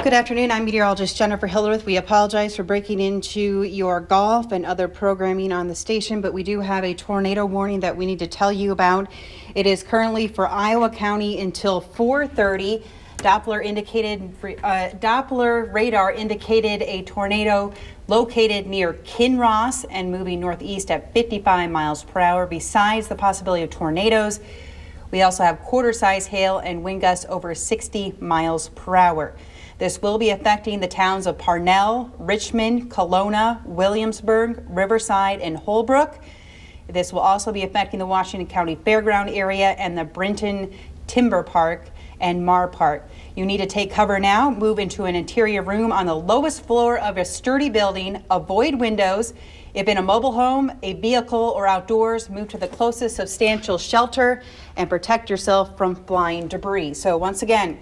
Good afternoon. I'm meteorologist Jennifer Hildreth. We apologize for breaking into your golf and other programming on the station, but we do have a tornado warning that we need to tell you about. It is currently for Iowa County until 4:30. Doppler radar indicated a tornado located near Kinross and moving northeast at 55 miles per hour. Besides the possibility of tornadoes, we also have quarter-size hail and wind gusts over 60 miles per hour. This will be affecting the towns of Parnell, Richmond, Kelowna, Williamsburg, Riverside, and Holbrook. This will also be affecting the Washington County Fairground area and the Brinton Timber Park and Mar Park. You need to take cover now, move into an interior room on the lowest floor of a sturdy building, avoid windows. If in a mobile home, a vehicle, or outdoors, move to the closest substantial shelter and protect yourself from flying debris. So once again,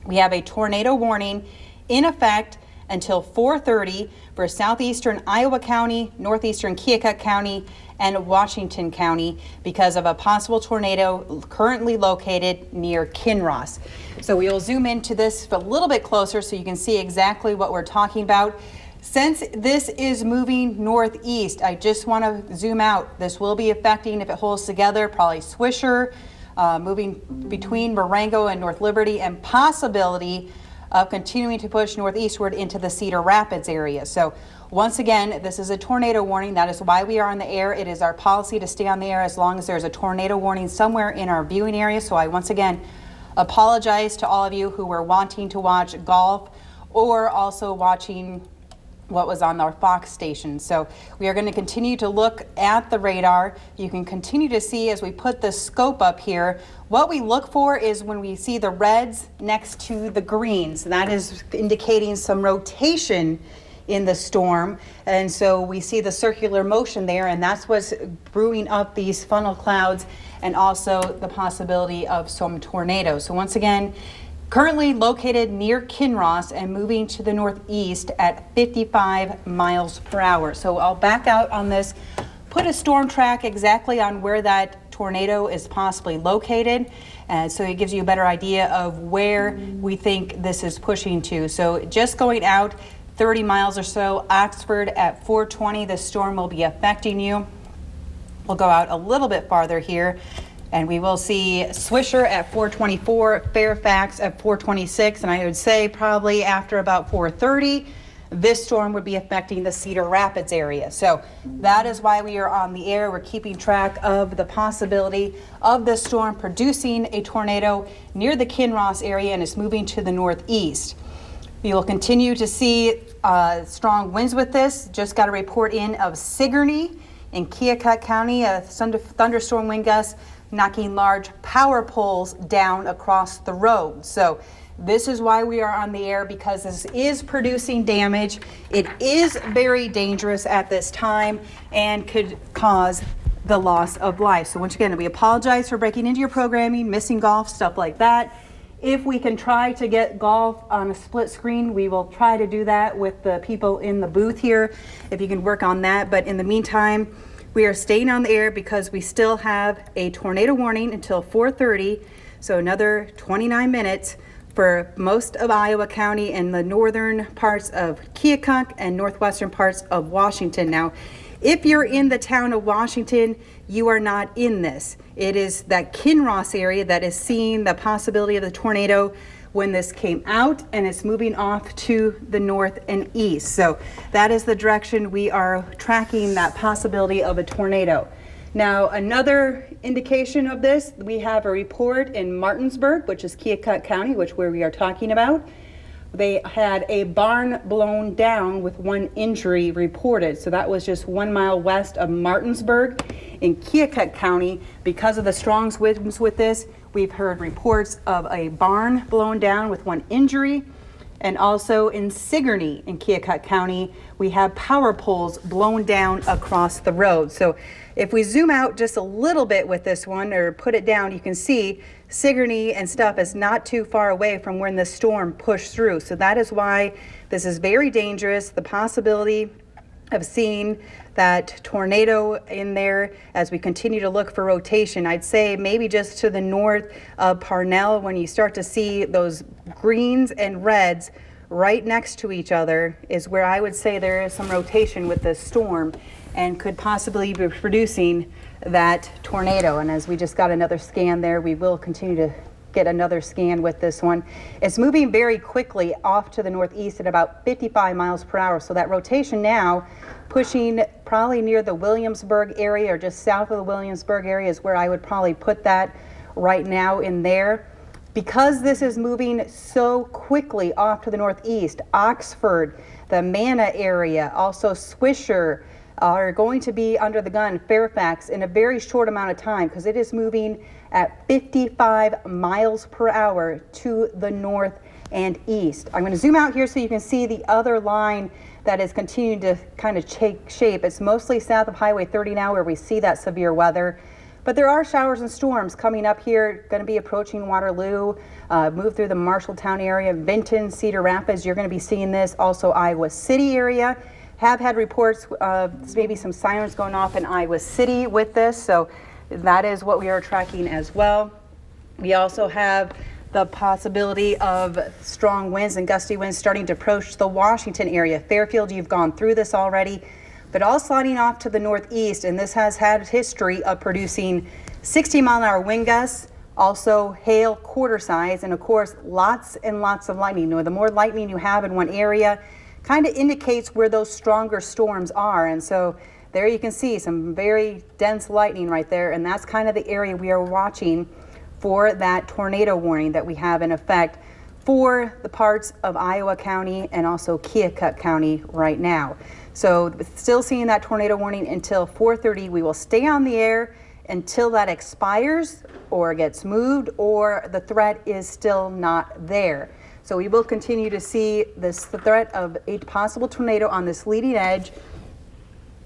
we have a tornado warning in effect until 4:30 for southeastern Iowa County, northeastern Keokuk County, and Washington County because of a possible tornado currently located near Kinross. So we will zoom into this a little bit closer so you can see exactly what we're talking about. Since this is moving northeast, I just want to zoom out. This will be affecting, if it holds together, probably Swisher, moving between Marengo and North Liberty, and possibility of continuing to push northeastward into the Cedar Rapids area. So once again, this is a tornado warning. That is why we are on the air. It is our policy to stay on the air as long as there's a tornado warning somewhere in our viewing area. So I once again apologize to all of you who were wanting to watch golf or also watching what was on our Fox station. So we are going to continue to look at the radar. You can continue to see as we put the scope up here. What we look for is when we see the reds next to the greens. That is indicating some rotation in the storm. And so we see the circular motion there, and that's what's brewing up these funnel clouds and also the possibility of some tornadoes. So once again, currently located near Kinross and moving to the northeast at 55 miles per hour. So I'll back out on this, put a storm track exactly on where that tornado is possibly located. So it gives you a better idea of where we think this is pushing to. So just going out 30 miles or so, Oxford at 4:20, the storm will be affecting you. We'll go out a little bit farther here, and we will see Swisher at 4:24, Fairfax at 4:26, and I would say probably after about 4:30, this storm would be affecting the Cedar Rapids area. So that is why we are on the air. We're keeping track of the possibility of this storm producing a tornado near the Kinross area, and it's moving to the northeast. We will continue to see strong winds with this. Just got a report in of Sigourney in Keokuk County, a thunderstorm wind gust knocking large power poles down across the road. So this is why we are on the air, because this is producing damage. It is very dangerous at this time and could cause the loss of life. So once again, we apologize for breaking into your programming, missing golf, stuff like that. If we can try to get golf on a split screen, we will try to do that with the people in the booth here, if you can work on that. But in the meantime, we are staying on the air because we still have a tornado warning until 4:30, so another 29 minutes for most of Iowa County and the northern parts of Keokuk and northwestern parts of Washington. Now, if you're in the town of Washington, you are not in this. It is that Kinross area that is seeing the possibility of the tornado when this came out, and it's moving off to the north and east. So that is the direction we are tracking, that possibility of a tornado. Now, another indication of this, we have a report in Martinsburg, which is Keokuk County, where we are talking about. They had a barn blown down with one injury reported. So that was just 1 mile west of Martinsburg in Keokuk County. Because of the strong winds with this, we've heard reports of a barn blown down with one injury. And also in Sigourney in Keokuk County, we have power poles blown down across the road. So if we zoom out just a little bit with this one, or put it down, you can see Sigourney and stuff is not too far away from when the storm pushed through. So that is why this is very dangerous. The possibility of seeing that tornado in there as we continue to look for rotation. I'd say maybe just to the north of Parnell, when you start to see those greens and reds right next to each other is where I would say there is some rotation with this storm and could possibly be producing that tornado. And as we just got another scan there, we will continue to get another scan with this one. It's moving very quickly off to the northeast at about 55 miles per hour. So that rotation now pushing probably near the Williamsburg area or just south of the Williamsburg area is where I would probably put that right now in there. Because this is moving so quickly off to the northeast, Oxford, the Manna area, also Swisher, are going to be under the gun, Fairfax, in a very short amount of time because it is moving at 55 miles per hour to the north and east. I'm going to zoom out here so you can see the other line that is continuing to kind of take shape. It's mostly south of Highway 30 now where we see that severe weather. But there are showers and storms coming up here, going to be approaching Waterloo, move through the Marshalltown area, Vinton, Cedar Rapids. You're going to be seeing this. Also Iowa City area. Have had reports of maybe some sirens going off in Iowa City with this. So that is what we are tracking as well. We also have the possibility of strong winds and gusty winds starting to approach the Washington area. Fairfield, you've gone through this already, but all sliding off to the northeast, and this has had history of producing 60-mile-an-hour wind gusts, also hail quarter size, and of course lots and lots of lightning. The more lightning you have in one area kind of indicates where those stronger storms are, and so there you can see some very dense lightning right there, and that's kind of the area we are watching for that tornado warning that we have in effect for the parts of Iowa County and also Keokuk County right now. So still seeing that tornado warning until 4:30. We will stay on the air until that expires or gets moved or the threat is still not there. So we will continue to see the threat of a possible tornado on this leading edge,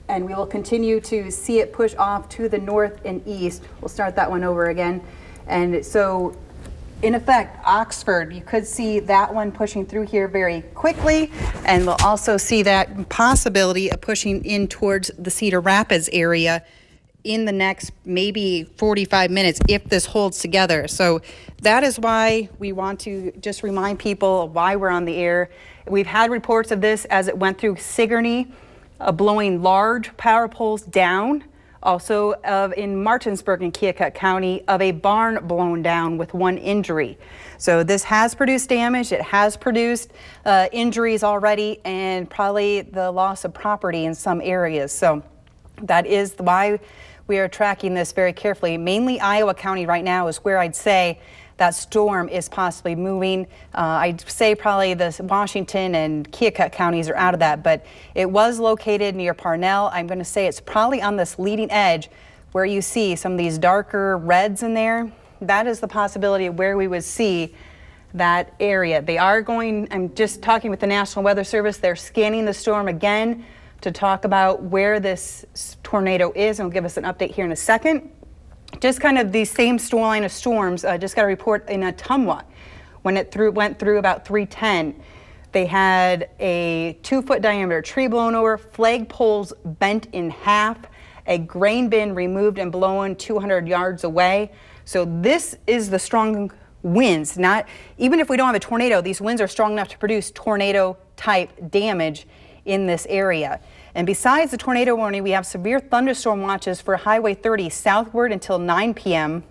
and we will continue to see it push off to the north and east. We'll start that one over again. And so in effect, Oxford, you could see that one pushing through here very quickly, and we'll also see that possibility of pushing in towards the Cedar Rapids area in the next maybe 45 minutes if this holds together. So that is why we want to just remind people why we're on the air. We've had reports of this as it went through Sigourney, blowing large power poles down. Also in Martinsburg and Keokuk County of a barn blown down with one injury. So this has produced damage. It has produced injuries already and probably the loss of property in some areas. So that is why we are tracking this very carefully. Mainly Iowa County right now is where I'd say that storm is possibly moving. I'd say probably the Washington and Keokuk counties are out of that, but it was located near Parnell. I'm going to say it's probably on this leading edge where you see some of these darker reds in there. That is the possibility of where we would see that area. They are going, I'm just talking with the National Weather Service, they're scanning the storm again to talk about where this tornado is, and will give us an update here in a second. Just kind of the same line of storms. Just got a report in Ottumwa when it went through about 3:10. They had a 2-foot diameter tree blown over, flag poles bent in half, a grain bin removed and blown 200 yards away. So this is the strong winds. Not even if we don't have a tornado, these winds are strong enough to produce tornado type damage in this area. And besides the tornado warning, we have severe thunderstorm watches for Highway 30 southward until 9 p.m.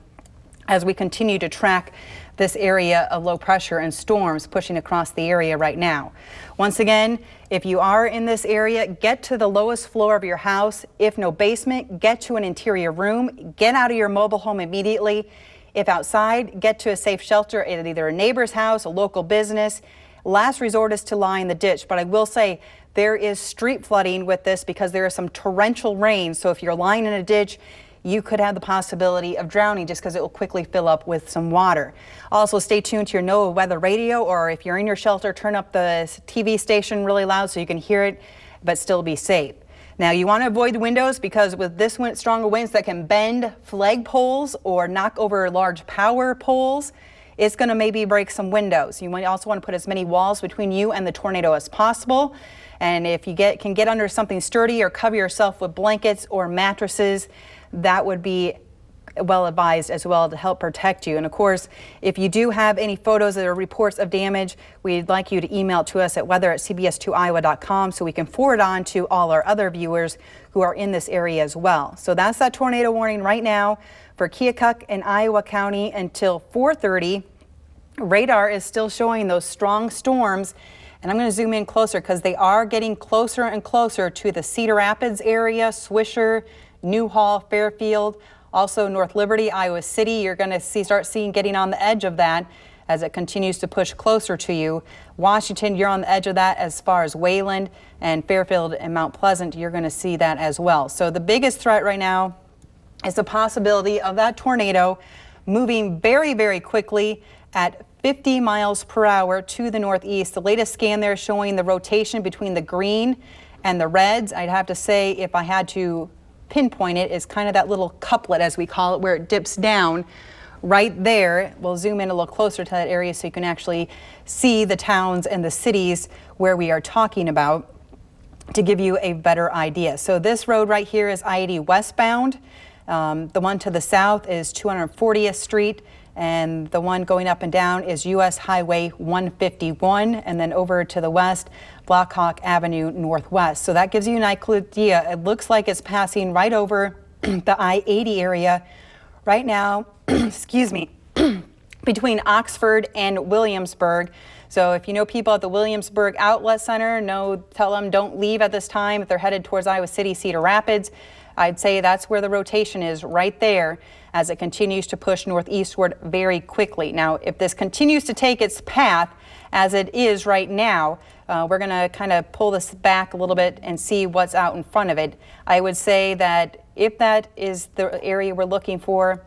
as we continue to track this area of low pressure and storms pushing across the area right now. Once again, if you are in this area, get to the lowest floor of your house. If no basement, get to an interior room. Get out of your mobile home immediately. If outside, get to a safe shelter at either a neighbor's house, a local business. Last resort is to lie in the ditch, but I will say there is street flooding with this because there is some torrential rain. So if you're lying in a ditch, you could have the possibility of drowning just because it will quickly fill up with some water. Also, stay tuned to your NOAA weather radio, or if you're in your shelter, turn up the TV station really loud so you can hear it, but still be safe. Now, you want to avoid the windows because with this wind, stronger winds that can bend flag poles or knock over large power poles, it's going to maybe break some windows. You might also want to put as many walls between you and the tornado as possible. And if you can get under something sturdy or cover yourself with blankets or mattresses, that would be well advised as well to help protect you. And of course, if you do have any photos or reports of damage, we'd like you to email to us at weather@cbs2iowa.com so we can forward on to all our other viewers who are in this area as well. So that's that tornado warning right now for Keokuk and Iowa County until 4:30. Radar is still showing those strong storms, and I'm going to zoom in closer because they are getting closer and closer to the Cedar Rapids area, Swisher, Newhall, Fairfield, also North Liberty, Iowa City. You're going to start seeing getting on the edge of that as it continues to push closer to you. Washington, you're on the edge of that as far as Wayland, and Fairfield and Mount Pleasant, you're going to see that as well. So the biggest threat right now is the possibility of that tornado moving very, very quickly at 50 miles per hour to the northeast. The latest scan there showing the rotation between the green and the reds. I'd have to say, if I had to pinpoint it, is kind of that little couplet, as we call it, where it dips down right there. We'll zoom in a little closer to that area so you can actually see the towns and the cities where we are talking about to give you a better idea. So this road right here is I-80 westbound. The one to the south is 240th Street, and the one going up and down is U.S. Highway 151, and then over to the west, Blackhawk Avenue Northwest. So that gives you an idea. It looks like it's passing right over the I-80 area right now, excuse me, between Oxford and Williamsburg. So if you know people at the Williamsburg Outlet Center, tell them don't leave at this time if they're headed towards Iowa City, Cedar Rapids. I'd say that's where the rotation is, right there, as it continues to push northeastward very quickly. Now, if this continues to take its path as it is right now, we're going to kind of pull this back a little bit and see what's out in front of it. I would say that if that is the area we're looking for,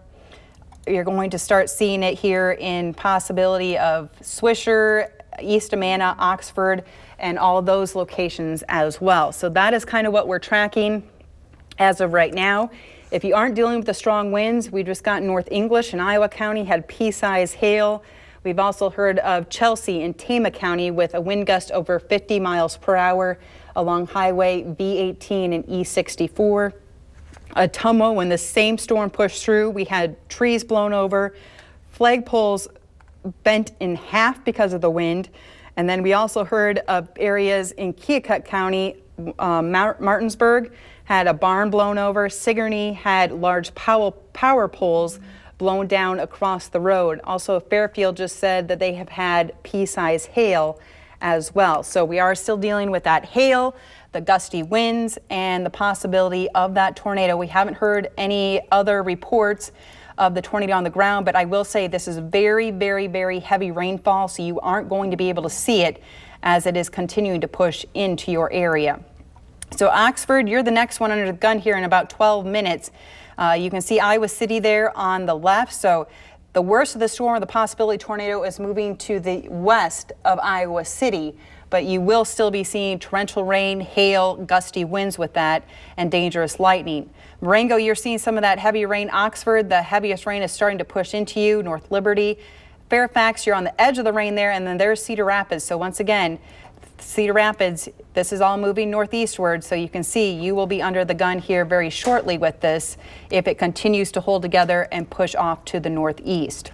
you're going to start seeing it here in possibility of Swisher, East Amana, Oxford, and all of those locations as well. So that is kind of what we're tracking as of right now. If you aren't dealing with the strong winds, we just got North English and Iowa County had pea-size hail. We've also heard of Chelsea and Tama County with a wind gust over 50 miles per hour along Highway B18 and E64. Ottumwa, when the same storm pushed through, we had trees blown over, flagpoles bent in half because of the wind. And then we also heard of areas in Keokuk County, Martinsburg had a barn blown over. Sigourney had large power poles blown down across the road. Also, Fairfield just said that they have had pea-size hail as well. So we are still dealing with that hail, the gusty winds, and the possibility of that tornado. We haven't heard any other reports of the tornado on the ground, but I will say this is very, very, very heavy rainfall, so you aren't going to be able to see it as it is continuing to push into your area. So Oxford, you're the next one under the gun here in about 12 minutes. You can see Iowa City there on the left. So the worst of the storm, or the possibility tornado, is moving to the west of Iowa City, but you will still be seeing torrential rain, hail, gusty winds with that, and dangerous lightning. Marengo, you're seeing some of that heavy rain. Oxford, the heaviest rain is starting to push into you. North Liberty, Fairfax, you're on the edge of the rain there, and then there's Cedar Rapids. So once again, Cedar Rapids, this is all moving northeastward, so you can see you will be under the gun here very shortly with this if it continues to hold together and push off to the northeast.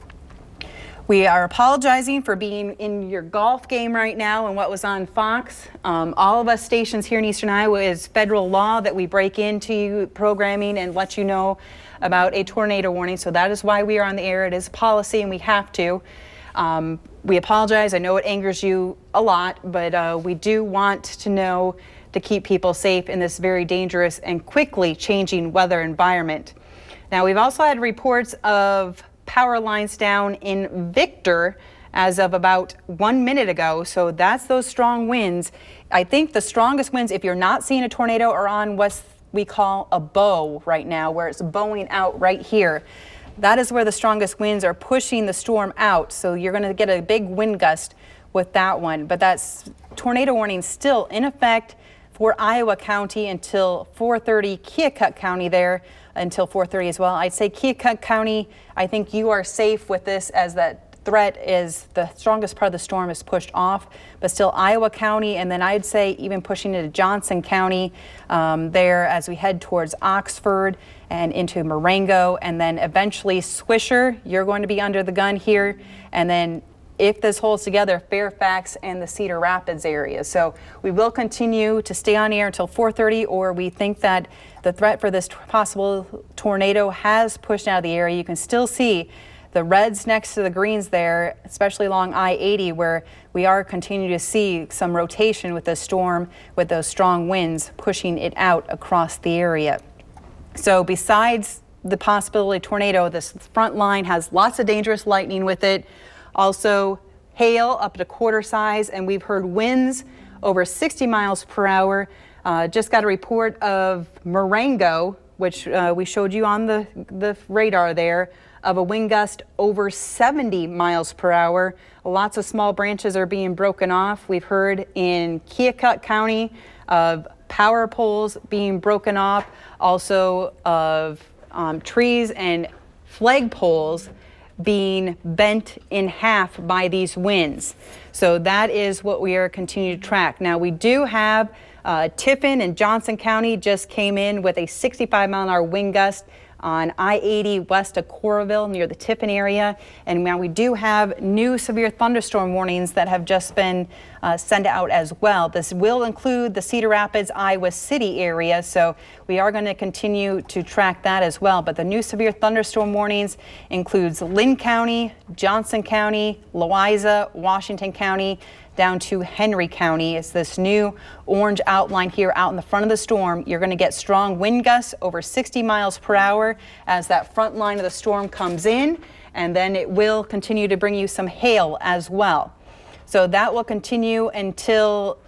We are apologizing for being in your golf game right now and what was on Fox. All of us stations here in Eastern Iowa, is federal law that we break into programming and let you know about a tornado warning. So that is why we are on the air. It is policy and we have to. We apologize. I know it angers you a lot, but we do want to know to keep people safe in this very dangerous and quickly changing weather environment. Now, we've also had reports of power lines down in Victor as of about 1 minute ago. So that's those strong winds. I think the strongest winds, if you're not seeing a tornado, are on what we call a bow right now, where it's bowing out right here. That is where the strongest winds are pushing the storm out. So you're going to get a big wind gust with that one. But that's tornado warning still in effect for Iowa County until 4:30. Keokuk County there until 4:30 as well. I'd say Keokuk County, I think you are safe with this, as that threat is the strongest part of the storm is pushed off, but still Iowa County, and then I'd say even pushing into Johnson County there as we head towards Oxford and into Marengo, and then eventually Swisher, you're going to be under the gun here, and then if this holds together, Fairfax and the Cedar Rapids area. So we will continue to stay on air until 4:30, or we think that the threat for this possible tornado has pushed out of the area. You can still see the reds next to the greens there, especially along I-80, where we are continuing to see some rotation with the storm, with those strong winds pushing it out across the area. So besides the possibility of tornado, this front line has lots of dangerous lightning with it. Also hail up to quarter size, and we've heard winds over 60 miles per hour. Just got a report of Marengo, which we showed you on the radar there, of a wind gust over 70 miles per hour. Lots of small branches are being broken off. We've heard in Keokuk County of power poles being broken off, also of trees and flag poles being bent in half by these winds. So that is what we are continuing to track. Now we do have Tiffin and Johnson County just came in with a 65-mile-an-hour wind gust on I-80 west of Coralville near the Tiffin area. And now we do have new severe thunderstorm warnings that have just been sent out as well. This will include the Cedar Rapids, Iowa City area, so we are going to continue to track that as well. But the new severe thunderstorm warnings includes Lynn County, Johnson County, Louisa, Washington County, down to Henry County. It's this new orange outline here out in the front of the storm. You're going to get strong wind gusts over 60 miles per hour as that front line of the storm comes in, and then it will continue to bring you some hail as well. So that will continue until,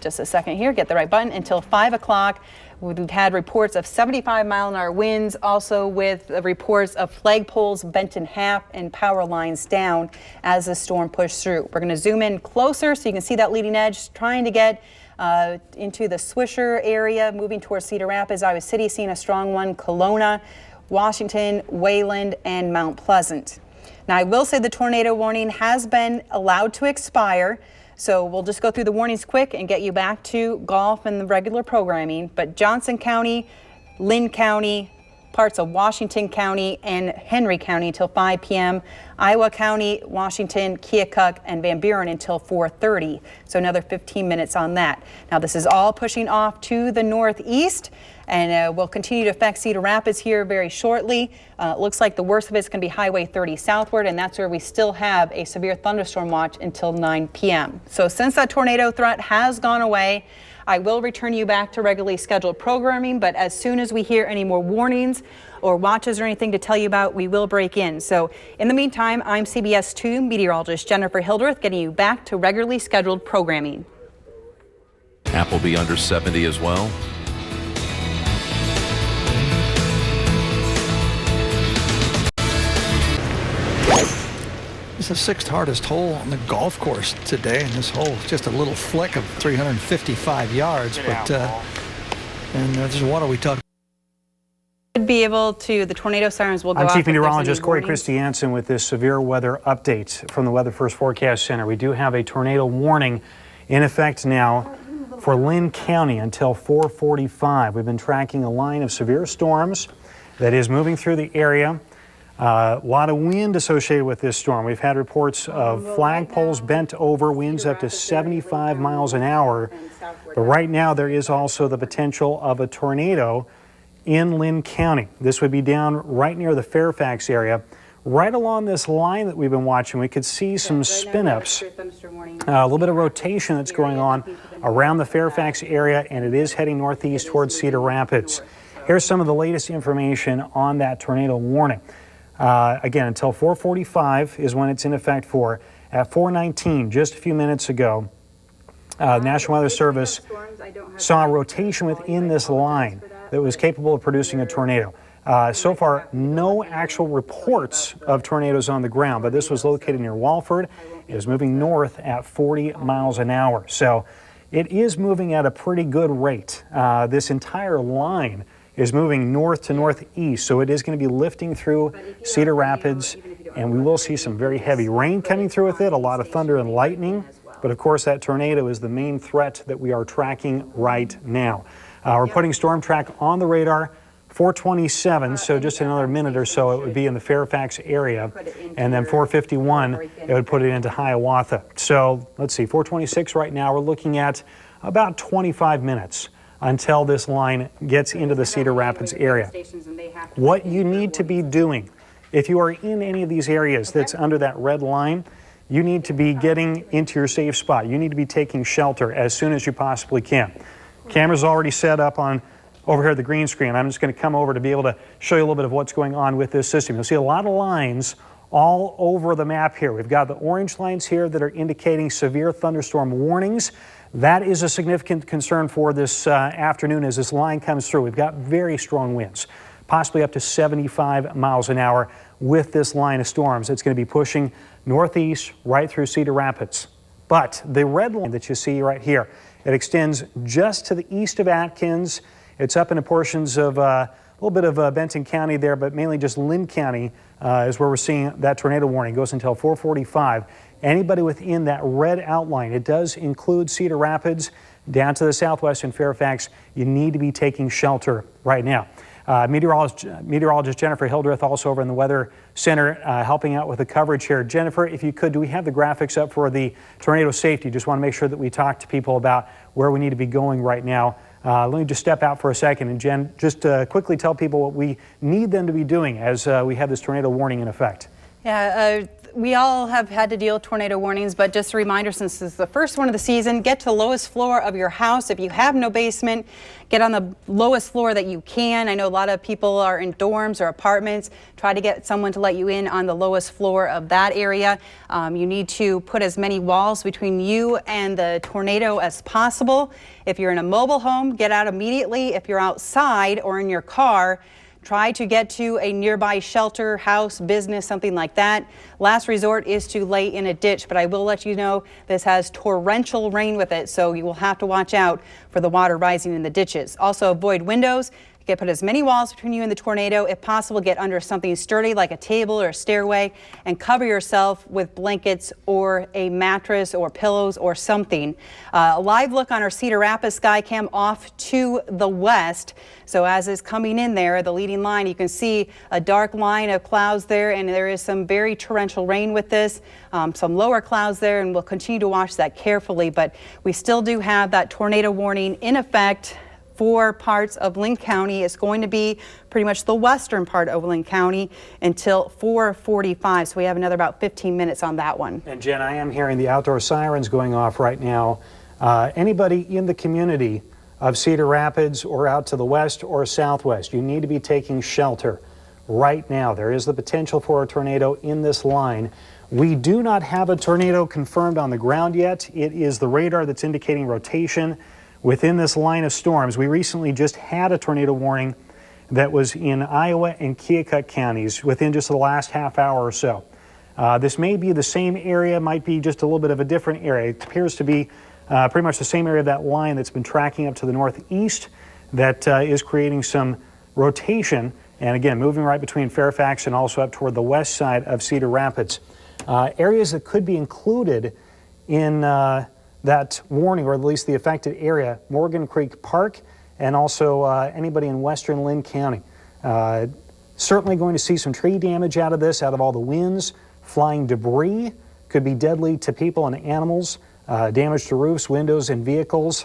just a second here, get the right button, until 5 o'clock. We've had reports of 75-mile-an-hour winds, also with reports of flag poles bent in half and power lines down as the storm pushed through. We're going to zoom in closer so you can see that leading edge, trying to get into the Swisher area, moving towards Cedar Rapids, Iowa City, seeing a strong one, Kelowna, Washington, Wayland, and Mount Pleasant. Now, I will say the tornado warning has been allowed to expire. So we'll just go through the warnings quick and get you back to golf and the regular programming. But Johnson County, Lynn County, parts of Washington County and Henry County until 5 p.m. Iowa County, Washington, Keokuk, and Van Buren until 4:30. So another 15 minutes on that. Now this is all pushing off to the northeast, and will continue to affect Cedar Rapids here very shortly. It looks like the worst of it's going to be Highway 30 southward, and that's where we still have a severe thunderstorm watch until 9 p.m. So since that tornado threat has gone away, I will return you back to regularly scheduled programming, but as soon as we hear any more warnings or watches or anything to tell you about, we will break in. So in the meantime, I'm CBS 2 meteorologist Jennifer Hildreth, getting you back to regularly scheduled programming. Appleby under 70 as well. It's the sixth hardest hole on the golf course today, and this hole is just a little flick of 355 yards. And there's water we talked. Be able to, the tornado sirens will go I'm off. Chief Meteorologist Corey Christiansen with this severe weather update from the Weather First Forecast Center. We do have a tornado warning in effect now for Lynn County until 4:45. We've been tracking a line of severe storms that is moving through the area. A lot of wind associated with this storm. We've had reports of flagpoles bent over, winds up to 75 miles an hour. But right now there is also the potential of a tornado in Lynn County. This would be down right near the Fairfax area. Right along this line that we've been watching, we could see some spin-ups, a little bit of rotation that's going on around the Fairfax area, and it is heading northeast towards Cedar Rapids. Here's some of the latest information on that tornado warning. Again, until 4:45 is when it's in effect for. At 4:19, just a few minutes ago, National Weather Service saw a rotation within this line that was capable of producing a tornado. So far, no actual reports of tornadoes on the ground, but this was located near Walford. It was moving north at 40 miles an hour. So it is moving at a pretty good rate. This entire line is moving north to northeast, so it is going to be lifting through Cedar Rapids and we will see some very heavy rain coming through with it, a lot of thunder and lightning. But of course, that tornado is the main threat that we are tracking right now. We're putting storm track on the radar. 427, so just another minute or so, it would be in the Fairfax area. And then 451, it would put it into Hiawatha. So let's see, 426 right now, we're looking at about 25 minutes until this line gets into the Cedar Rapids area. What you need to be doing, if you are in any of these areas that's under that red line, you need to be getting into your safe spot. You need to be taking shelter as soon as you possibly can. Camera's already set up on over here at the green screen. I'm just going to come over to be able to show you a little bit of what's going on with this system. You'll see a lot of lines all over the map here. We've got the orange lines here that are indicating severe thunderstorm warnings. That is a significant concern for this afternoon as this line comes through. We've got very strong winds, possibly up to 75 miles an hour with this line of storms. It's going to be pushing northeast right through Cedar Rapids. But the red line that you see right here, it extends just to the east of Atkins. It's up into portions of a little bit of Benton County there, but mainly just Linn County is where we're seeing that tornado warning. It goes until 4:45. Anybody within that red outline, it does include Cedar Rapids, down to the southwest in Fairfax. You need to be taking shelter right now. Meteorologist Jennifer Hildreth also over in the Weather Center helping out with the coverage here. Jennifer, if you could, do we have the graphics up for the tornado safety? Just want to make sure that we talk to people about where we need to be going right now. Let me just step out for a second, and Jen, just quickly tell people what we need them to be doing as we have this tornado warning in effect. Yeah, we all have had to deal with tornado warnings, but just a reminder, since this is the first one of the season, get to the lowest floor of your house. If you have no basement, get on the lowest floor that you can. I know a lot of people are in dorms or apartments. Try to get someone to let you in on the lowest floor of that area. You need to put as many walls between you and the tornado as possible. If you're in a mobile home, get out immediately. If you're outside or in your car, try to get to a nearby shelter, house, business, something like that. Last resort is to lay in a ditch, but I will let you know this has torrential rain with it, so you will have to watch out for the water rising in the ditches. Also avoid windows. Put as many walls between you and the tornado. If possible, get under something sturdy like a table or a stairway and cover yourself with blankets or a mattress or pillows or something. A live look on our Cedar Rapids sky cam off to the west. So as it's coming in there, the leading line, you can see a dark line of clouds there, and there is some very torrential rain with this, some lower clouds there, and we'll continue to watch that carefully. But we still do have that tornado warning in effect for parts of Linn County. It's going to be pretty much the western part of Linn County until 4:45. So we have another about 15 minutes on that one. And Jen, I am hearing the outdoor sirens going off right now. Anybody in the community of Cedar Rapids or out to the west or southwest, you need to be taking shelter right now. There is the potential for a tornado in this line. We do not have a tornado confirmed on the ground yet. It is the radar that's indicating rotation within this line of storms. We recently just had a tornado warning that was in Iowa and Keokuk counties within just the last half hour or so. This may be the same area, might be just a little bit of a different area. It appears to be pretty much the same area of that line that's been tracking up to the northeast that is creating some rotation, and again, moving right between Fairfax and also up toward the west side of Cedar Rapids. Areas that could be included in that warning, or at least the affected area, Morgan Creek Park, and also anybody in western Linn County. Certainly going to see some tree damage out of this, out of all the winds. Flying debris could be deadly to people and animals. Damage to roofs, windows, and vehicles.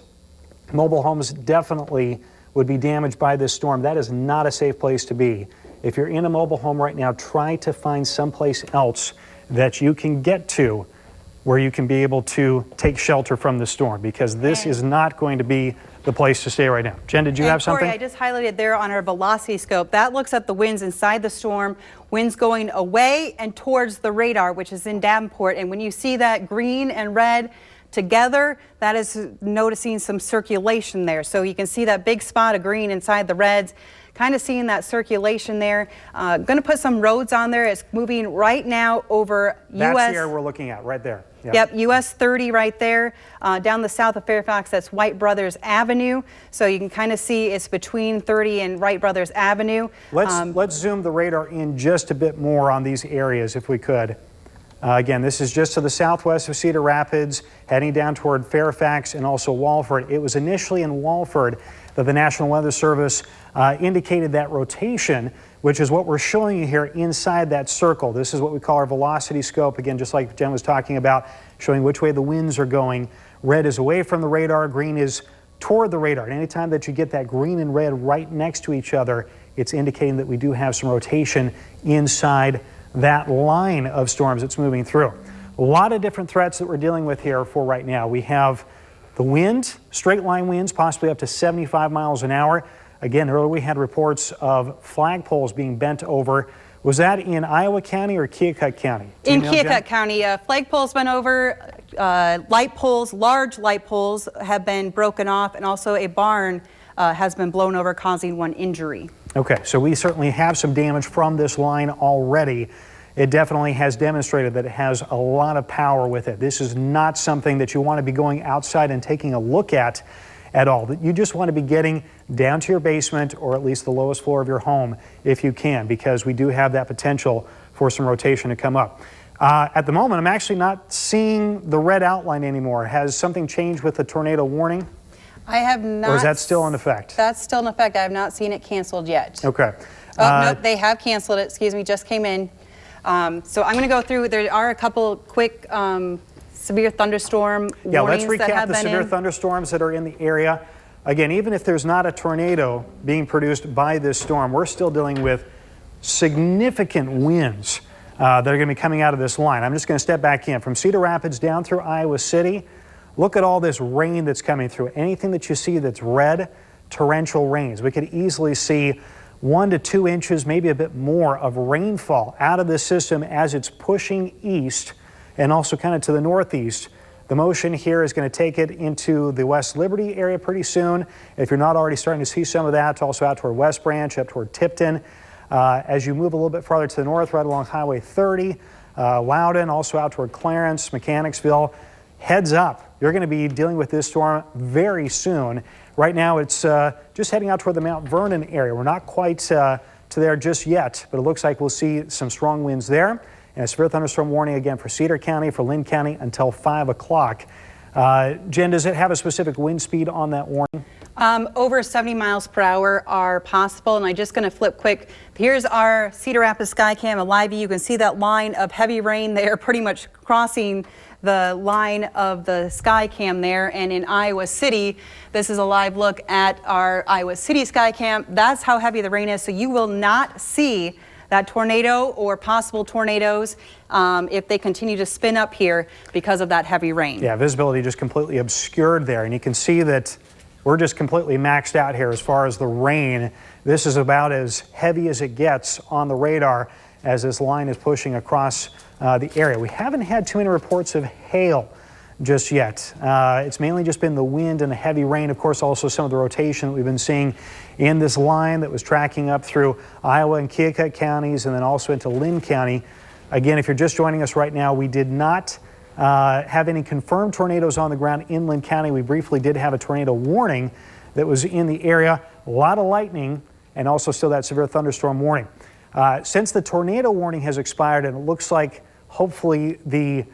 Mobile homes definitely would be damaged by this storm. That is not a safe place to be. If you're in a mobile home right now, try to find someplace else that you can get to where you can be able to take shelter from the storm, because this is not going to be the place to stay right now. Jen, did you have something? Corey, I just highlighted there on our velocity scope. That looks at the winds inside the storm, winds going away and towards the radar, which is in Davenport. And when you see that green and red together, that is noticing some circulation there. So you can see that big spot of green inside the reds, kind of seeing that circulation there. Going to put some roads on there. It's moving right now over That's the area we're looking at right there. Yep, US 30 right there. Down the south of Fairfax, that's White Brothers Avenue. So you can kind of see it's between 30 and Wright Brothers Avenue. Let's zoom the radar in just a bit more on these areas if we could. Again, this is just to the southwest of Cedar Rapids, heading down toward Fairfax and also Walford. It was initially in Walford that the National Weather Service indicated that rotation, which is what we're showing you here inside that circle. This is what we call our velocity scope. Again, just like Jen was talking about, showing which way the winds are going. Red is away from the radar, green is toward the radar. And anytime that you get that green and red right next to each other, it's indicating that we do have some rotation inside that line of storms that's moving through. A lot of different threats that we're dealing with here for right now. We have the wind, straight line winds, possibly up to 75 miles an hour. Again, earlier we had reports of flagpoles being bent over. Was that in Iowa County or Keokuk County? In Keokuk County, flagpoles been over, light poles, large light poles have been broken off, and also a barn has been blown over, causing one injury. Okay, so we certainly have some damage from this line already. It definitely has demonstrated that it has a lot of power with it. This is not something that you want to be going outside and taking a look at all. You just want to be getting down to your basement or at least the lowest floor of your home if you can, because we do have that potential for some rotation to come up. At the moment, I'm actually not seeing the red outline anymore. Has something changed with the tornado warning? I have not. Or is that still in effect? That's still in effect. I have not seen it canceled yet. Okay. No, they have canceled it. Excuse me, just came in. So I'm going to go through. There are a couple quick severe thunderstorm warnings that have been in. Yeah, let's recap the severe thunderstorms that are in the area. Again, even if there's not a tornado being produced by this storm, we're still dealing with significant winds that are going to be coming out of this line. I'm just going to step back in from Cedar Rapids down through Iowa City. Look at all this rain that's coming through. Anything that you see that's red, torrential rains. We could easily see 1 to 2 inches, maybe a bit more of rainfall out of this system as it's pushing east and also kind of to the northeast. The motion here is going to take it into the West Liberty area pretty soon. If you're not already starting to see some of that, also out toward West Branch, up toward Tipton. As you move a little bit farther to the north, right along Highway 30, Loudon, also out toward Clarence, Mechanicsville. Heads up, you're going to be dealing with this storm very soon. Right now, it's just heading out toward the Mount Vernon area. We're not quite to there just yet, but it looks like we'll see some strong winds there. And a severe thunderstorm warning again for Cedar County, for Linn County until 5 o'clock. Jen, does it have a specific wind speed on that warning? Over 70 miles per hour are possible, and I'm just going to flip quick. Here's our Cedar Rapids Skycam, a live view. You can see that line of heavy rain there pretty much crossing the line of the Skycam there. And in Iowa City, this is a live look at our Iowa City Skycam. That's how heavy the rain is, so you will not see that tornado or possible tornadoes if they continue to spin up here because of that heavy rain. Yeah, visibility just completely obscured there, and you can see that we're just completely maxed out here as far as the rain. This is about as heavy as it gets on the radar as this line is pushing across the area. We haven't had too many reports of hail just yet. It's mainly just been the wind and the heavy rain. Of course, also some of the rotation that we've been seeing in this line that was tracking up through Iowa and Keokuk counties and then also into Linn County. Again, if you're just joining us right now, we did not have any confirmed tornadoes on the ground in Linn County. We briefly did have a tornado warning that was in the area. A lot of lightning and also still that severe thunderstorm warning. Since the tornado warning has expired, and it looks like hopefully the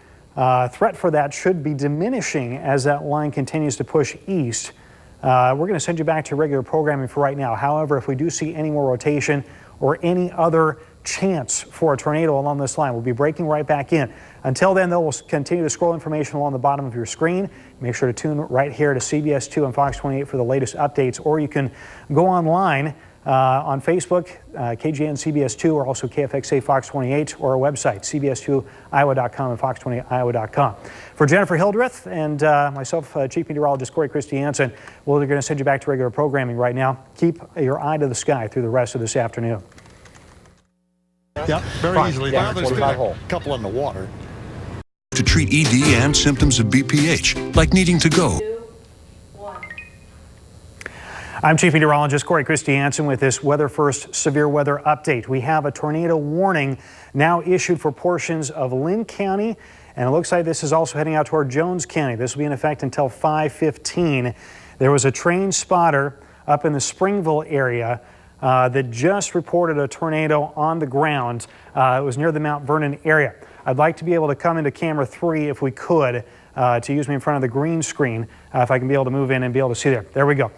threat for that should be diminishing as that line continues to push east, we're going to send you back to regular programming for right now. However, if we do see any more rotation or any other chance for a tornado along this line, we'll be breaking right back in. Until then, though, we'll continue to scroll information along the bottom of your screen. Make sure to tune right here to CBS 2 and Fox 28 for the latest updates, or you can go online on Facebook, KGN CBS 2, or also KFXA Fox 28, or our website, cbs2iowa.com and fox28iowa.com. For Jennifer Hildreth and myself, Chief Meteorologist Corey Christiansen, we're going to send you back to regular programming right now. Keep your eye to the sky through the rest of this afternoon. Yeah, very easily. Now there's been a couple in the water. To treat ED and symptoms of BPH, like needing to go. I'm Chief Meteorologist Corey Christiansen with this Weather First severe weather update. We have a tornado warning now issued for portions of Linn County And it looks like this is also heading out toward Jones County. This will be in effect until 5:15. There was a train spotter up in the Springville area that just reported a tornado on the ground. It was near the Mount Vernon area. I'd like to be able to come into camera 3 if we could, to use me in front of the green screen, if I can be able to move in and be able to see there. There we go.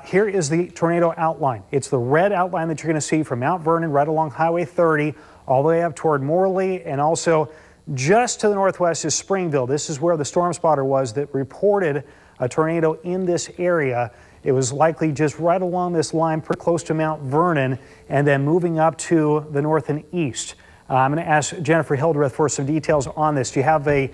Here is the tornado outline. It's the red outline that you're going to see from Mount Vernon right along Highway 30 all the way up toward Morley, and also just to the northwest is Springville. This is where the storm spotter was that reported a tornado in this area. It was likely just right along this line, pretty close to Mount Vernon, and then moving up to the north and east. I'm going to ask Jennifer Hildreth for some details on this. Do you have a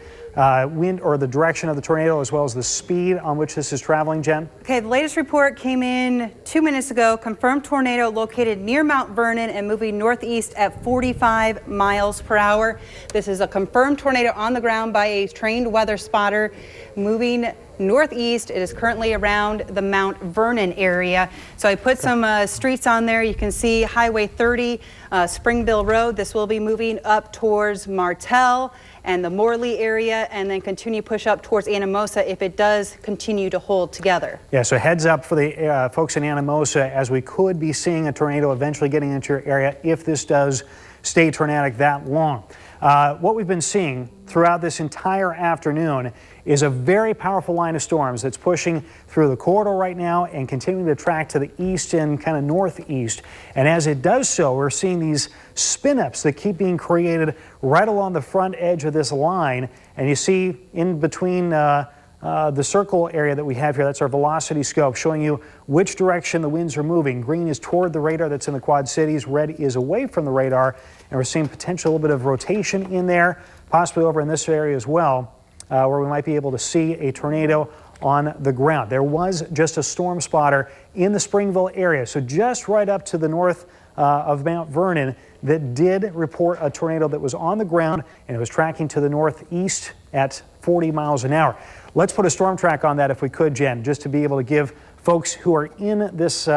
wind or the direction of the tornado as well as the speed on which this is traveling, Jen? Okay, the latest report came in 2 minutes ago. Confirmed tornado located near Mount Vernon and moving northeast at 45 miles per hour. This is a confirmed tornado on the ground by a trained weather spotter moving northeast. It is currently around the Mount Vernon area. So I put some streets on there. You can see Highway 30, Springville Road. This will be moving up towards Martell and the Morley area, and then continue push up towards Anamosa if it does continue to hold together. Yeah, so heads up for the folks in Anamosa, as we could be seeing a tornado eventually getting into your area if this does stay tornadic that long. What we've been seeing throughout this entire afternoon is a very powerful line of storms that's pushing through the corridor right now and continuing to track to the east and kind of northeast. And as it does so, we're seeing these spin-ups that keep being created right along the front edge of this line. And you see in between the circle area that we have here, that's our velocity scope showing you which direction the winds are moving. Green is toward the radar that's in the Quad Cities. Red is away from the radar. And we're seeing potential little bit of rotation in there, possibly over in this area as well, where we might be able to see a tornado on the ground. There was just a storm spotter in the Springville area, so just right up to the north of Mount Vernon, that did report a tornado that was on the ground, and it was tracking to the northeast at 40 miles an hour. Let's put a storm track on that if we could, Jen, just to be able to give folks who are in this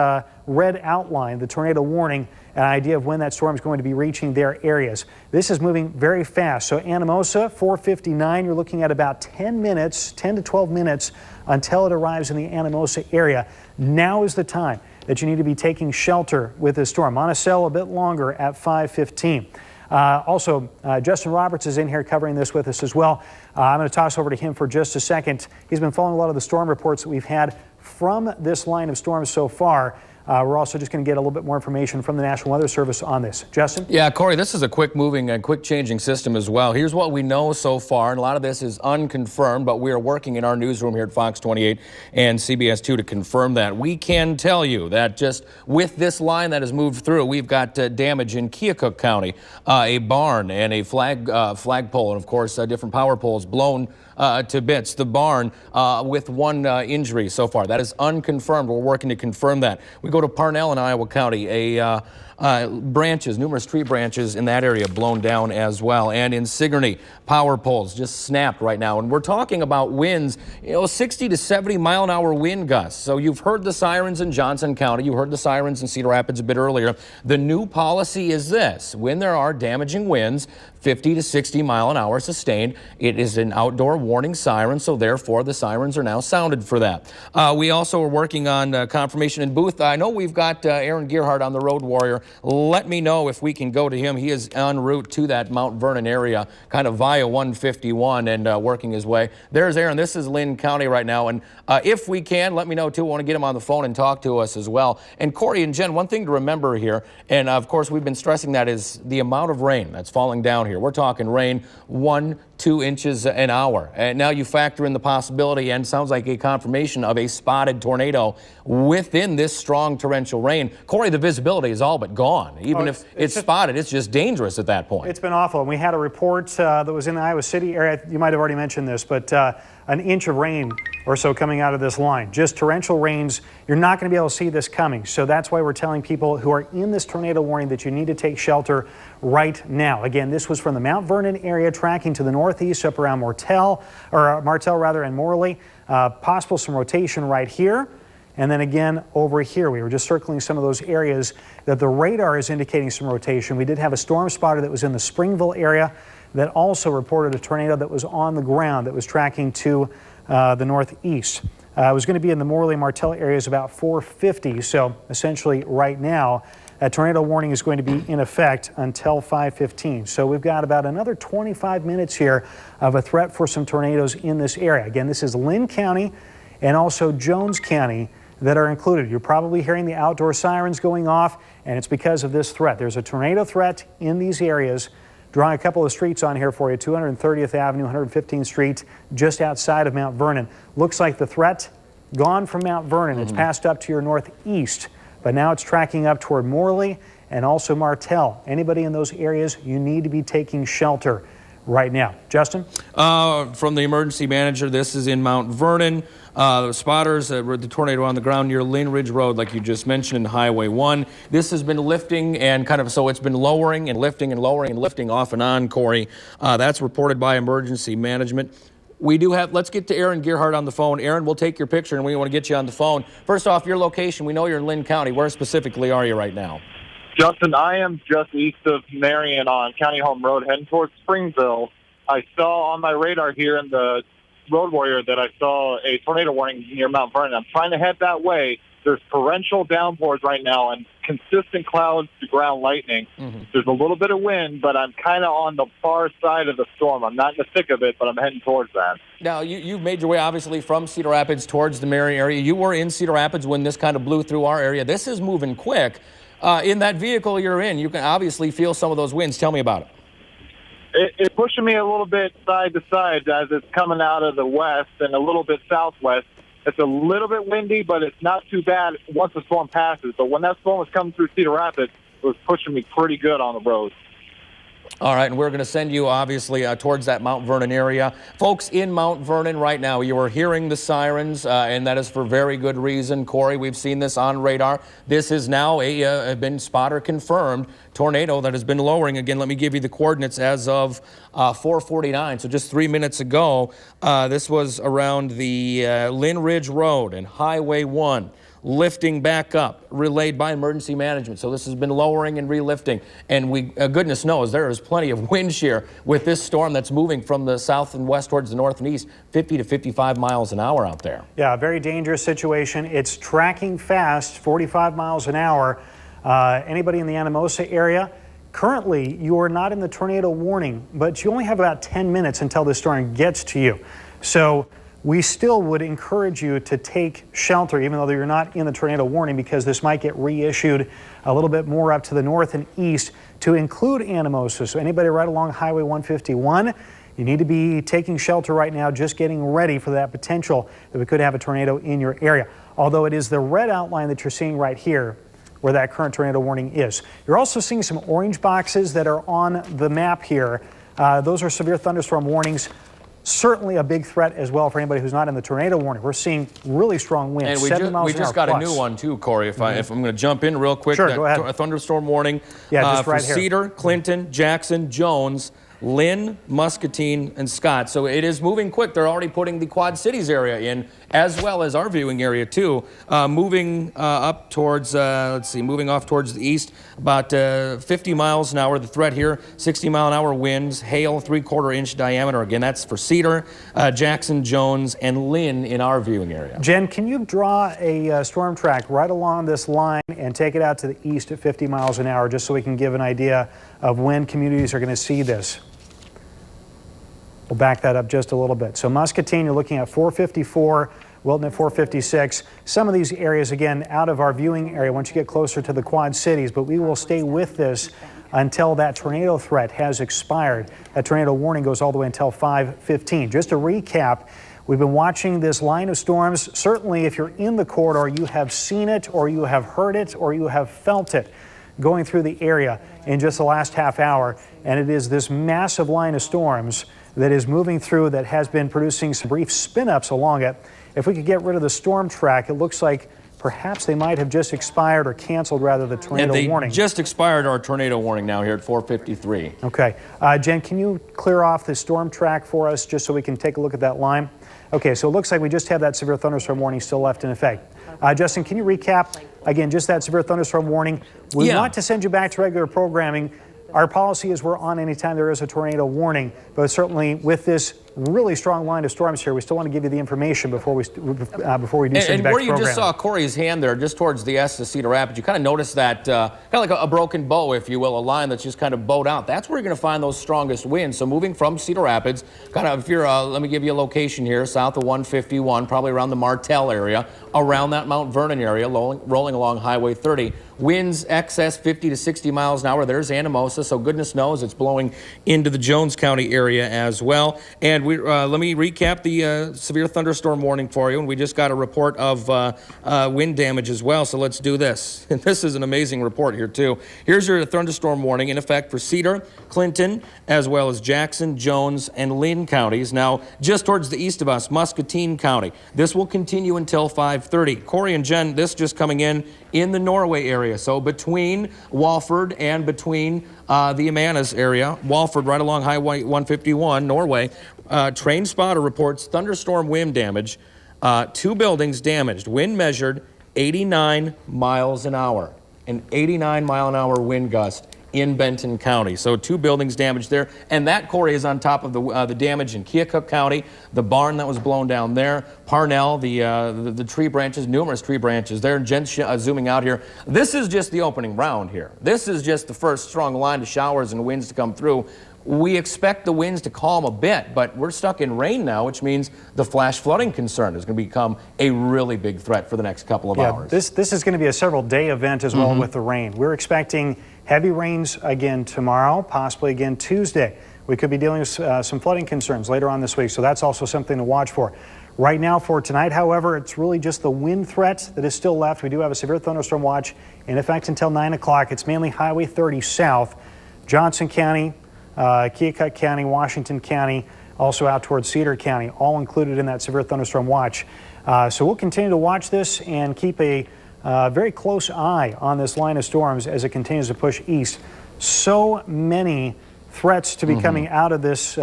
red outline, the tornado warning, an idea of when that storm is going to be reaching their areas. This is moving very fast. So Anamosa, 4:59, you're looking at about 10 minutes, 10 to 12 minutes until it arrives in the Anamosa area. Now is the time that you need to be taking shelter with this storm. Monticello a bit longer at 5:15. Also, Justin Roberts is in here covering this with us as well. I'm going to toss over to him for just a second. He's been following a lot of the storm reports that we've had from this line of storms so far. We're also just going to get a little bit more information from the National Weather Service on this. Justin? Yeah, Corey, this is a quick moving and quick changing system as well. Here's what we know so far, and a lot of this is unconfirmed, but we are working in our newsroom here at Fox 28 and CBS 2 to confirm that. We can tell you that just with this line that has moved through, we've got damage in Keokuk County, a barn and a flagpole, and of course different power poles blown to bits. The barn with one injury so far. That is unconfirmed. We're working to confirm that. We go to Parnell in Iowa County. Numerous tree branches in that area blown down as well. And in Sigourney, power poles just snapped right now. And we're talking about winds, 60 to 70 mile an hour wind gusts. So you've heard the sirens in Johnson County. You heard the sirens in Cedar Rapids a bit earlier. The new policy is this: when there are damaging winds, 50 to 60 mile an hour sustained, it is an outdoor warning siren, so therefore the sirens are now sounded for that. We also are working on confirmation in Booth. I know we've got Aaron Gearhart on the Road Warrior. Let me know if we can go to him. He is en route to that Mount Vernon area, kind of via 151 and working his way. There's Aaron. This is Lynn County right now, and if we can, let me know too. I want to get him on the phone and talk to us as well. And Corey and Jen, one thing to remember here, and of course we've been stressing that, is the amount of rain that's falling down here. We're talking rain 1-2 inches an hour. And now you factor in the possibility, and sounds like a confirmation, of a spotted tornado within this strong torrential rain. Corey, the visibility is all but gone. Even if it's spotted, it's just dangerous at that point. It's been awful. And we had a report that was in the Iowa City area. You might have already mentioned this, but an inch of rain or so coming out of this line. Just torrential rains. You're not going to be able to see this coming. So that's why we're telling people who are in this tornado warning that you need to take shelter right now. Again, this was from the Mount Vernon area tracking to the northeast up around Martell and Morley. Possible some rotation right here. And then again over here, we were just circling some of those areas that the radar is indicating some rotation. We did have a storm spotter that was in the Springville area that also reported a tornado that was on the ground that was tracking to the northeast. It was going to be in the Morley-Martell areas about 4:50, so essentially right now, a tornado warning is going to be in effect until 5:15. So we've got about another 25 minutes here of a threat for some tornadoes in this area. Again, this is Lynn County and also Jones County that are included. You're probably hearing the outdoor sirens going off, and it's because of this threat. There's a tornado threat in these areas. Drawing a couple of streets on here for you, 230th Avenue, 115th Street, just outside of Mount Vernon. Looks like the threat gone from Mount Vernon. It's passed up to your northeast, but now it's tracking up toward Morley and also Martell. Anybody in those areas, you need to be taking shelter right now. Justin? From the emergency manager, this is in Mount Vernon. The spotters, the tornado on the ground near Lynn Ridge Road, like you just mentioned, in Highway 1. This has been lifting and so it's been lowering and lifting and lowering and lifting off and on, Corey. That's reported by emergency management. We do have, let's get to Aaron Gearhart on the phone. Aaron, we'll take your picture and we want to get you on the phone. First off, your location, we know you're in Lynn County. Where specifically are you right now? Justin, I am just east of Marion on County Home Road, heading towards Springville. I saw on my radar here in the Road Warrior that I saw a tornado warning near Mount Vernon. I'm trying to head that way. There's torrential downpours right now and consistent clouds to ground lightning. There's a little bit of wind, but I'm kind of on the far side of the storm. I'm not in the thick of it, but I'm heading towards that. Now, you've made your way, obviously, from Cedar Rapids towards the Marion area. You were in Cedar Rapids when this kind of blew through our area. This is moving quick. In that vehicle you're in, you can obviously feel some of those winds. Tell me about it. It's pushing me a little bit side to side as it's coming out of the west and a little bit southwest. It's a little bit windy, but it's not too bad once the storm passes. But when that storm was coming through Cedar Rapids, it was pushing me pretty good on the road. All right, and we're going to send you, obviously, towards that Mount Vernon area. Folks in Mount Vernon right now, you are hearing the sirens, and that is for very good reason. Corey, we've seen this on radar. This is now been spotter confirmed tornado that has been lowering. Again, let me give you the coordinates as of 4:49, so just 3 minutes ago. This was around the Lynn Ridge Road and Highway 1. Lifting back up, relayed by emergency management. So this has been lowering and relifting. And we, goodness knows, there is plenty of wind shear with this storm that's moving from the south and west towards the north and east, 50 to 55 miles an hour out there. Yeah, very dangerous situation. It's tracking fast, 45 miles an hour. Anybody in the Anamosa area? Currently, you are not in the tornado warning, but you only have about 10 minutes until the storm gets to you. So we still would encourage you to take shelter, even though you're not in the tornado warning, because this might get reissued a little bit more up to the north and east to include Anamosa. So anybody right along Highway 151, you need to be taking shelter right now, just getting ready for that potential that we could have a tornado in your area. Although it is the red outline that you're seeing right here where that current tornado warning is. You're also seeing some orange boxes that are on the map here. Those are severe thunderstorm warnings. Certainly a big threat as well for anybody who's not in the tornado warning. We're seeing really strong winds, and 7 miles we an hour just got plus. a new one too, Corey. If I'm going to jump in real quick, sure, go ahead. A thunderstorm warning just for right here. Cedar, Clinton, Jackson, Jones, Lynn, Muscatine, and Scott. So it is moving quick. They're already putting the Quad Cities area in, as well as our viewing area too. Moving up towards, moving off towards the east, about 50 miles an hour. The threat here, 60-mile-an-hour winds, hail, 3/4 inch diameter. Again, that's for Cedar, Jackson, Jones, and Lynn in our viewing area. Jen, can you draw a storm track right along this line and take it out to the east at 50 miles an hour, just so we can give an idea of when communities are going to see this? We'll back that up just a little bit. So Muscatine, you're looking at 454, Wilton at 456. Some of these areas, again, out of our viewing area once you get closer to the Quad Cities, but we will stay with this until that tornado threat has expired. That tornado warning goes all the way until 5:15. Just to recap, we've been watching this line of storms. Certainly, if you're in the corridor, you have seen it, or you have heard it, or you have felt it going through the area in just the last half hour. And it is this massive line of storms that is moving through that has been producing some brief spin-ups along it. If we could get rid of the storm track, it looks like perhaps they might have just expired or canceled, rather, the tornado warning. They just expired our tornado warning now here at 4:53. Okay. Jen, can you clear off the storm track for us just so we can take a look at that line? Okay, so it looks like we just have that severe thunderstorm warning still left in effect. Justin, can you recap, again, just that severe thunderstorm warning? We want to send you back to regular programming. our policy is we're on anytime there is a tornado warning, but certainly with this really strong line of storms here, we still want to give you the information before we do send you back And to where you program. just saw Corey's hand there, just towards the S of Cedar Rapids, you kind of notice that kind of like a broken bow, if you will, a line that's just kind of bowed out. That's where you're going to find those strongest winds. So moving from Cedar Rapids, kind of if you're, let me give you a location here, south of 151, probably around the Martell area, around that Mount Vernon area, rolling along Highway 30. Winds excess 50 to 60 miles an hour. There's Anamosa, so goodness knows it's blowing into the Jones County area as well. And we let me recap the severe thunderstorm warning for you. And we just got a report of wind damage as well, so let's do this. And this is an amazing report here, too. Here's your thunderstorm warning in effect for Cedar, Clinton, as well as Jackson, Jones, and Lynn counties. Now, just towards the east of us, Muscatine County. This will continue until 5:30. Corey and Jen, this just coming in the Norway area. So between Walford and between the Amanas area, Walford right along Highway 151, Norway, Train Spotter reports thunderstorm wind damage, 2 buildings damaged, wind measured 89 miles an hour, an 89 mile an hour wind gust in Benton County. So 2 buildings damaged there. And that, Corey, is on top of the damage in Keokuk County, the barn that was blown down there, Parnell, the tree branches, numerous tree branches there. Jen zooming out here. This is just the opening round here. This is just the first strong line of showers and winds to come through. We expect the winds to calm a bit, but we're stuck in rain now, which means the flash flooding concern is going to become a really big threat for the next couple of hours. This is going to be a several-day event as well with the rain. We're expecting heavy rains again tomorrow, possibly again Tuesday. We could be dealing with some flooding concerns later on this week, so that's also something to watch for. Right now for tonight, however, it's really just the wind threat that is still left. We do have a severe thunderstorm watch in effect until 9 o'clock. It's mainly Highway 30 south, Johnson County, Keokuk County, Washington County, also out towards Cedar County, all included in that severe thunderstorm watch. So we'll continue to watch this and keep a very close eye on this line of storms as it continues to push east. So many threats to be coming out of this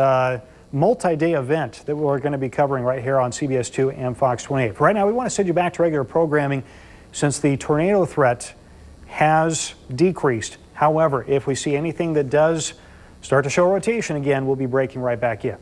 multi-day event that we're going to be covering right here on CBS 2 and Fox 28. For right now, we want to send you back to regular programming since the tornado threat has decreased. However, if we see anything that does start to show rotation again, we'll be breaking right back in.